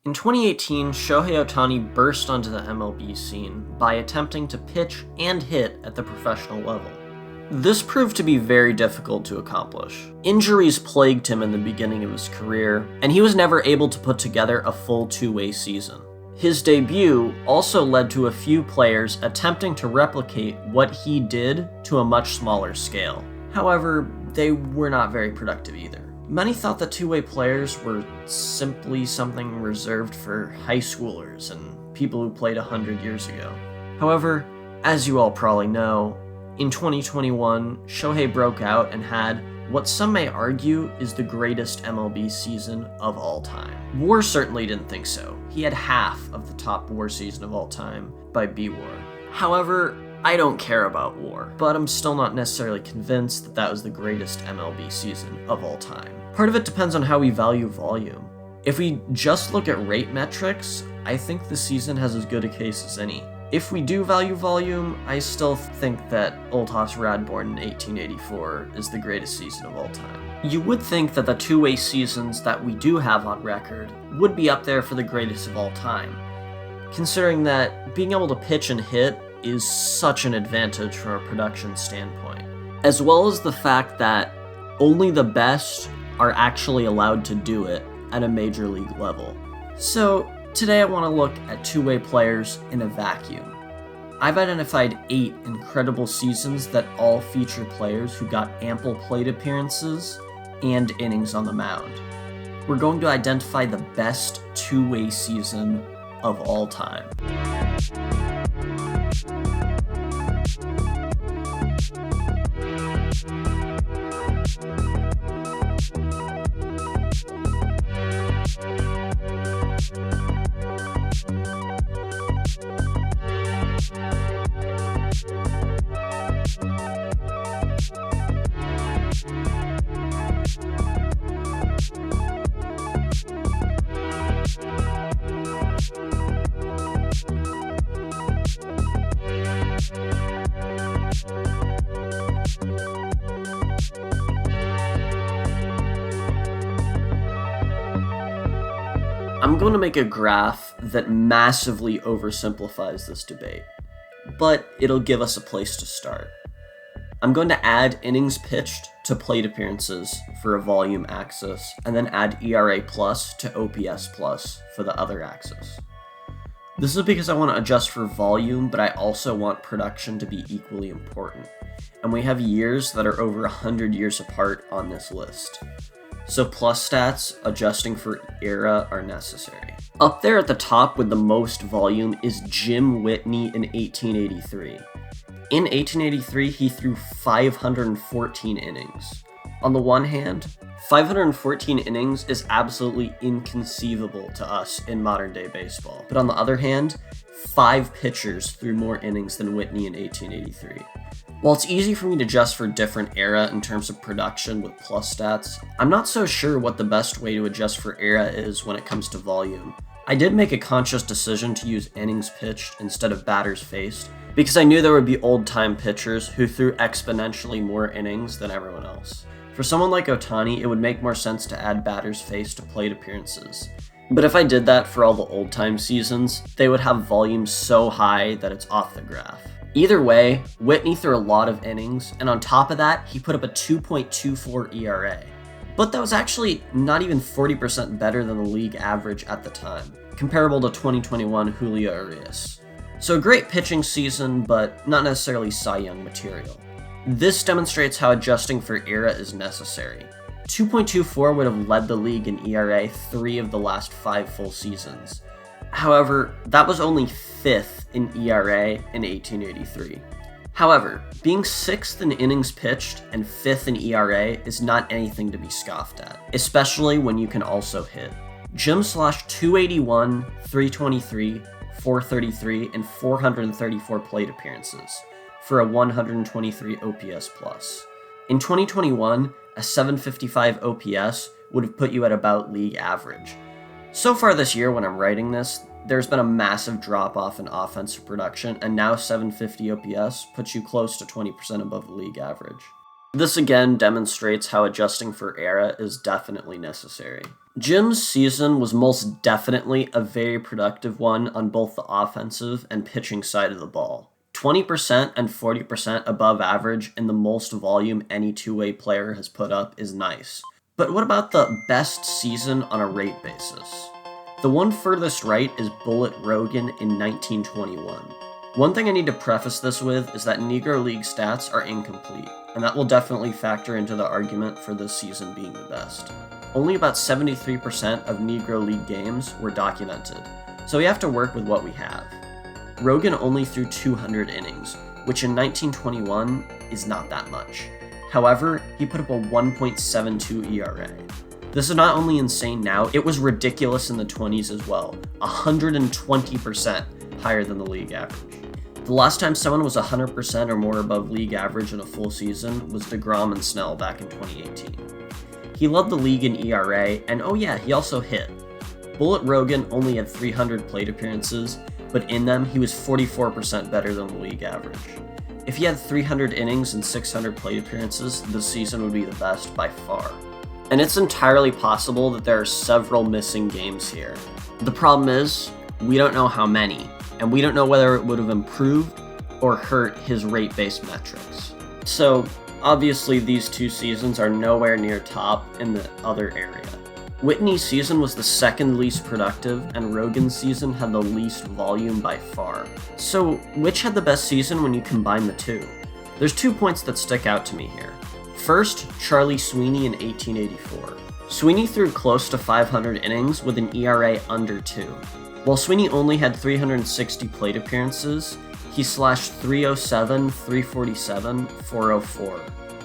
In 2018, Shohei Ohtani burst onto the MLB scene by attempting to pitch and hit at the professional level. This proved to be very difficult to accomplish. Injuries plagued him in the beginning of his career, and he was never able to put together a full two-way season. His debut also led to a few players attempting to replicate what he did to a much smaller scale. However, they were not very productive either. Many thought that two-way players were simply something reserved for high schoolers and people who played 100 years ago. However, as you all probably know, in 2021, Shohei broke out and had what some may argue is the greatest MLB season of all time. WAR certainly didn't think so. He had half of the top WAR season of all time by B-WAR. However, I don't care about WAR, but I'm still not necessarily convinced that that was the greatest MLB season of all time. Part of it depends on how we value volume. If we just look at rate metrics, I think the season has as good a case as any. If we do value volume, I still think that Old Hoss Radbourn in 1884 is the greatest season of all time. You would think that the two-way seasons that we do have on record would be up there for the greatest of all time, considering that being able to pitch and hit is such an advantage from a production standpoint, as well as the fact that only the best are actually allowed to do it at a major league level. So today I want to look at two-way players in a vacuum. I've identified 8 incredible seasons that all feature players who got ample plate appearances and innings on the mound. We're going to identify the best two-way season of all time. I'm going to make a graph that massively oversimplifies this debate, but it'll give us a place to start. I'm going to add innings pitched to plate appearances for a volume axis, and then add ERA plus to OPS plus for the other axis. This is because I want to adjust for volume, but I also want production to be equally important, and we have years that are over 100 years apart on this list. So plus stats adjusting for era are necessary. Up there at the top with the most volume is Jim Whitney in 1883. In 1883, he threw 514 innings. On the one hand, 514 innings is absolutely inconceivable to us in modern day baseball. But on the other hand, 5 pitchers threw more innings than Whitney in 1883. While it's easy for me to adjust for different era in terms of production with plus stats, I'm not so sure what the best way to adjust for era is when it comes to volume. I did make a conscious decision to use innings pitched instead of batters faced, because I knew there would be old-time pitchers who threw exponentially more innings than everyone else. For someone like Ohtani, it would make more sense to add batters faced to plate appearances. But if I did that for all the old-time seasons, they would have volume so high that it's off the graph. Either way, Whitney threw a lot of innings, and on top of that, he put up a 2.24 ERA. But that was actually not even 40% better than the league average at the time, comparable to 2021 Julio Urias. So a great pitching season, but not necessarily Cy Young material. This demonstrates how adjusting for era is necessary. 2.24 would have led the league in ERA 3 of the last 5 full seasons. However, that was only 5th in ERA in 1883. However, being 6th in innings pitched and 5th in ERA is not anything to be scoffed at, especially when you can also hit. Jim slashed 281, 323, 433, and 434 plate appearances for a 123 OPS plus. In 2021, a 755 OPS would have put you at about league average. So far this year, when I'm writing this, there's been a massive drop-off in offensive production, and now 750 OPS puts you close to 20% above the league average. This again demonstrates how adjusting for era is definitely necessary. Jim's season was most definitely a very productive one on both the offensive and pitching side of the ball. 20% and 40% above average in the most volume any two-way player has put up is nice. But what about the best season on a rate basis? The one furthest right is Bullet Rogan in 1921. One thing I need to preface this with is that Negro League stats are incomplete, and that will definitely factor into the argument for this season being the best. Only about 73% of Negro League games were documented, so we have to work with what we have. Rogan only threw 200 innings, which in 1921 is not that much. However, he put up a 1.72 ERA. This is not only insane now, it was ridiculous in the 20s as well, 120% higher than the league average. The last time someone was 100% or more above league average in a full season was DeGrom and Snell back in 2018. He led the league in ERA, and oh yeah, he also hit. Bullet Rogan only had 300 plate appearances, but in them, he was 44% better than the league average. If he had 300 innings and 600 plate appearances, this season would be the best by far. And it's entirely possible that there are several missing games here. The problem is, we don't know how many, and we don't know whether it would have improved or hurt his rate-based metrics. So, obviously these two seasons are nowhere near top in the other area. Whitney's season was the second least productive, and Rogan's season had the least volume by far. So, which had the best season when you combine the two? There's 2 points that stick out to me here. First, Charlie Sweeney in 1884. Sweeney threw close to 500 innings with an ERA under 2. While Sweeney only had 360 plate appearances, he slashed 307, 347, 404.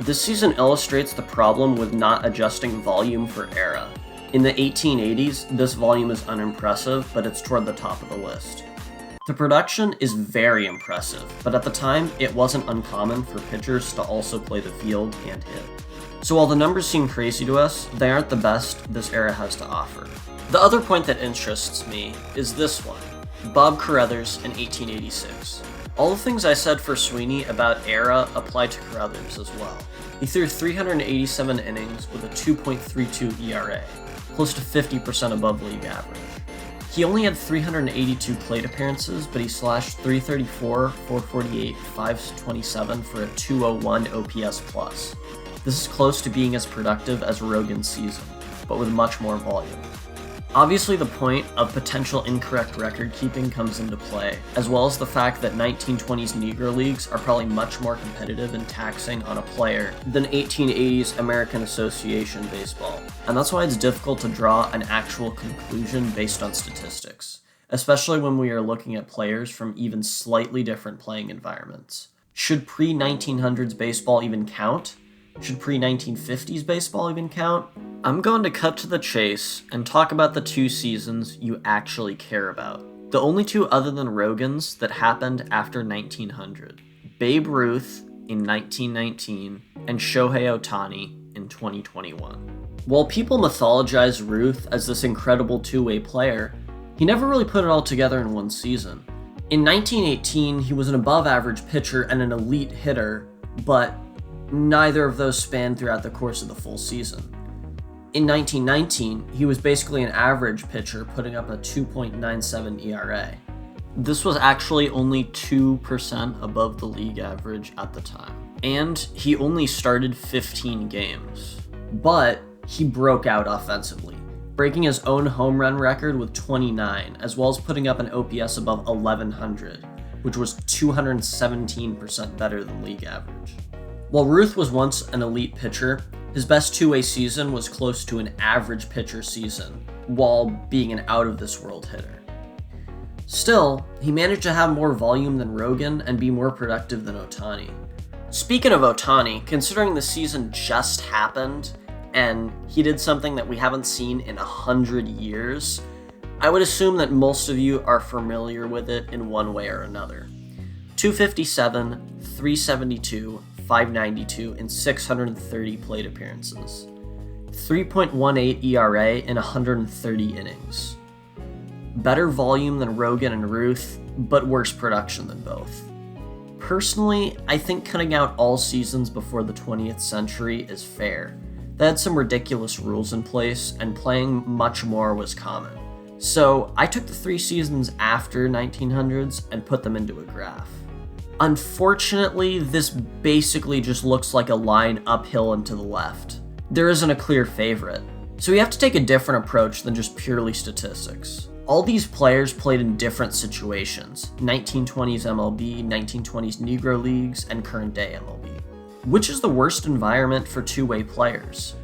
This season illustrates the problem with not adjusting volume for era. In the 1880s, this volume is unimpressive, but it's toward the top of the list. The production is very impressive, but at the time, it wasn't uncommon for pitchers to also play the field and hit. So while the numbers seem crazy to us, they aren't the best this era has to offer. The other point that interests me is this one, Bob Carruthers in 1886. All the things I said for Sweeney about era apply to Carruthers as well. He threw 387 innings with a 2.32 ERA, close to 50% above league average. He only had 382 plate appearances, but he slashed 334, 448, 527 for a 201 OPS plus. This is close to being as productive as Rogan's season, but with much more volume. Obviously, the point of potential incorrect record keeping comes into play, as well as the fact that 1920s Negro Leagues are probably much more competitive and taxing on a player than 1880s American Association baseball, and that's why it's difficult to draw an actual conclusion based on statistics, especially when we are looking at players from even slightly different playing environments. Should pre-1900s baseball even count? Should pre-1950s baseball even count? I'm going to cut to the chase and talk about the two seasons you actually care about. The only two other than Rogan's that happened after 1900. Babe Ruth in 1919 and Shohei Ohtani in 2021. While people mythologize Ruth as this incredible two-way player, he never really put it all together in one season. In 1918, he was an above-average pitcher and an elite hitter, but neither of those spanned throughout the course of the full season. In 1919, he was basically an average pitcher, putting up a 2.97 ERA. This was actually only 2% above the league average at the time. And he only started 15 games. But he broke out offensively, breaking his own home run record with 29, as well as putting up an OPS above 1100, which was 217% better than league average. While Ruth was once an elite pitcher, his best two-way season was close to an average pitcher season, while being an out-of-this-world hitter. Still, he managed to have more volume than Rogan and be more productive than Ohtani. Speaking of Ohtani, considering the season just happened, and he did something that we haven't seen in 100 years, I would assume that most of you are familiar with it in one way or another. 257, 372, 592, and 630 plate appearances. 3.18 ERA in 130 innings. Better volume than Rogan and Ruth, but worse production than both. Personally, I think cutting out all seasons before the 20th century is fair. They had some ridiculous rules in place, and playing much more was common. So I took the 3 seasons after 1900s and put them into a graph. Unfortunately, this basically just looks like a line uphill and to the left. There isn't a clear favorite, so we have to take a different approach than just purely statistics. All these players played in different situations: 1920s MLB, 1920s Negro Leagues, and current day MLB. Which is the worst environment for two-way players?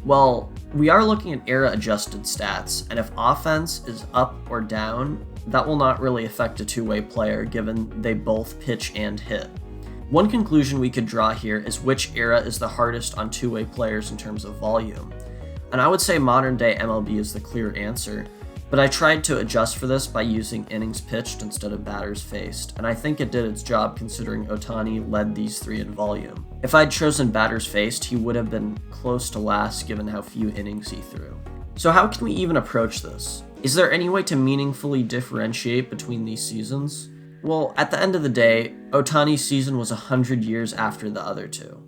Well, we are looking at era-adjusted stats, and if offense is up or down, that will not really affect a two-way player given they both pitch and hit. One conclusion we could draw here is which era is the hardest on two-way players in terms of volume. And I would say modern-day MLB is the clear answer, but I tried to adjust for this by using innings pitched instead of batters faced, and I think it did its job considering Ohtani led these 3 in volume. If I'd chosen batters faced, he would have been close to last given how few innings he threw. So how can we even approach this? Is there any way to meaningfully differentiate between these seasons? Well, at the end of the day, Ohtani's season was 100 years after the other 2.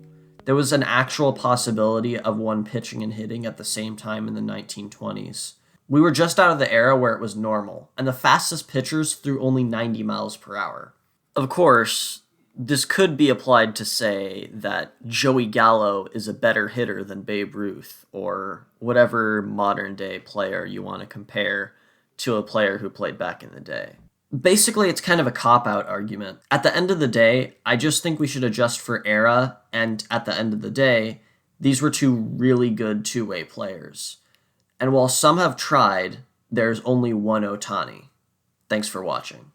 There was an actual possibility of one pitching and hitting at the same time in the 1920s. We were just out of the era where it was normal, and the fastest pitchers threw only 90 miles per hour. Of course, this could be applied to say that Joey Gallo is a better hitter than Babe Ruth, or whatever modern-day player you want to compare to a player who played back in the day. Basically, it's kind of a cop-out argument. At the end of the day, I just think we should adjust for era, and at the end of the day, these were 2 really good two-way players. And while some have tried, there's only one Ohtani. Thanks for watching.